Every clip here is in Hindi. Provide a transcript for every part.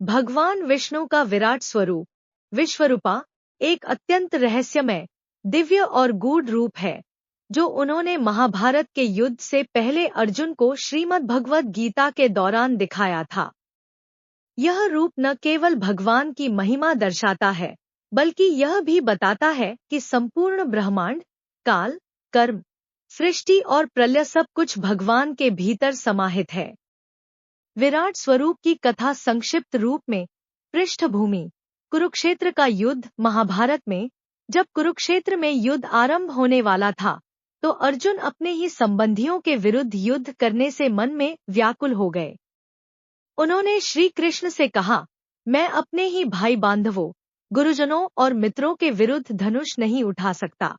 भगवान विष्णु का विराट स्वरूप विश्वरूपा एक अत्यंत रहस्यमय, दिव्य और गूढ़ रूप है, जो उन्होंने महाभारत के युद्ध से पहले अर्जुन को श्रीमद् भगवद गीता के दौरान दिखाया था। यह रूप न केवल भगवान की महिमा दर्शाता है, बल्कि यह भी बताता है कि संपूर्ण ब्रह्मांड, काल, कर्म, सृष्टि और प्रलय सब कुछ भगवान के भीतर समाहित है। विराट स्वरूप की कथा संक्षिप्त रूप में। पृष्ठभूमि: कुरुक्षेत्र का युद्ध। महाभारत में जब कुरुक्षेत्र में युद्ध आरंभ होने वाला था, तो अर्जुन अपने ही संबंधियों के विरुद्ध युद्ध करने से मन में व्याकुल हो गए। उन्होंने श्री कृष्ण से कहा, मैं अपने ही भाई बांधवों, गुरुजनों और मित्रों के विरुद्ध धनुष नहीं उठा सकता।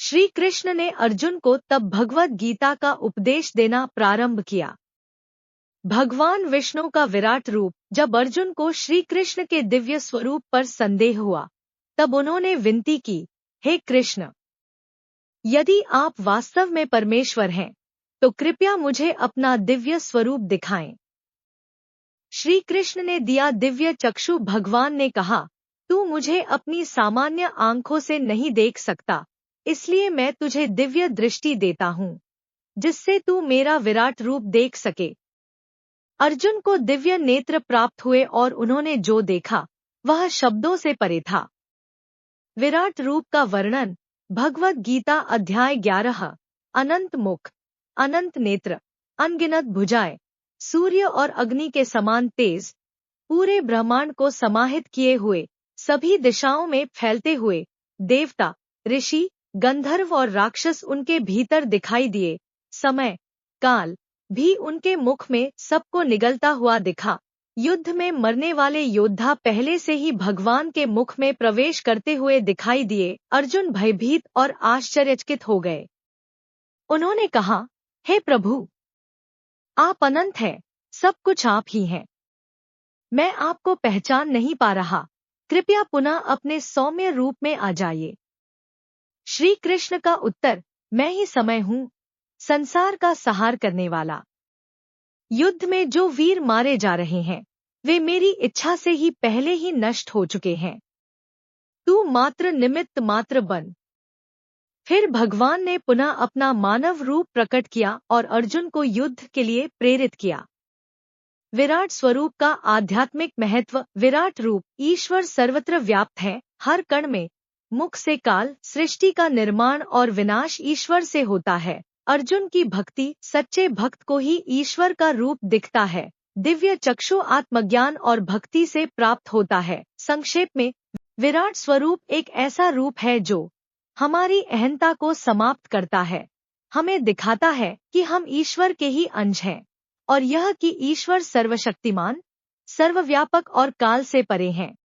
श्री कृष्ण ने अर्जुन को तब भगवद गीता का उपदेश देना प्रारंभ किया। भगवान विष्णु का विराट रूप। जब अर्जुन को श्री कृष्ण के दिव्य स्वरूप पर संदेह हुआ, तब उन्होंने विनती की, हे कृष्ण, यदि आप वास्तव में परमेश्वर हैं, तो कृपया मुझे अपना दिव्य स्वरूप दिखाएं। श्री कृष्ण ने दिया दिव्य चक्षु। भगवान ने कहा, तू मुझे अपनी सामान्य आंखों से नहीं देख सकता, इसलिए मैं तुझे दिव्य दृष्टि देता हूँ, जिससे तू मेरा विराट रूप देख सके। अर्जुन को दिव्य नेत्र प्राप्त हुए और उन्होंने जो देखा, वह शब्दों से परे था। विराट रूप का वर्णन। भगवद गीता अध्याय 11। अनंत मुख, अनंत नेत्र, अनगिनत भुजाएं, सूर्य और अग्नि के समान तेज, पूरे ब्रह्मांड को समाहित किए हुए, सभी दिशाओं में फैलते हुए, देवता, ऋषि, गंधर्व और राक्षस उनके भीतर दिखाई दिए। समय, काल भी उनके मुख में सबको निगलता हुआ दिखा। युद्ध में मरने वाले योद्धा पहले से ही भगवान के मुख में प्रवेश करते हुए दिखाई दिए। अर्जुन भयभीत और आश्चर्यचकित हो गए। उन्होंने कहा, हे प्रभु, आप अनंत हैं, सब कुछ आप ही हैं। मैं आपको पहचान नहीं पा रहा, कृपया पुनः अपने सौम्य रूप में आ जाइए। श्री कृष्ण का उत्तर, मैं ही समय हूँ, संसार का संहार करने वाला। युद्ध में जो वीर मारे जा रहे हैं, वे मेरी इच्छा से ही पहले ही नष्ट हो चुके हैं। तू मात्र निमित्त मात्र बन। फिर भगवान ने पुनः अपना मानव रूप प्रकट किया और अर्जुन को युद्ध के लिए प्रेरित किया। विराट स्वरूप का आध्यात्मिक महत्व। विराट रूप। ईश्वर सर्वत्र व्याप्त है, हर कण में। मुख से काल, सृष्टि का निर्माण और विनाश ईश्वर से होता है। अर्जुन की भक्ति, सच्चे भक्त को ही ईश्वर का रूप दिखता है। दिव्य चक्षु आत्मज्ञान और भक्ति से प्राप्त होता है। संक्षेप में, विराट स्वरूप एक ऐसा रूप है जो हमारी अहंता को समाप्त करता है, हमें दिखाता है कि हम ईश्वर के ही अंश हैं, और यह कि ईश्वर सर्वशक्तिमान, सर्वव्यापक और काल से परे हैं।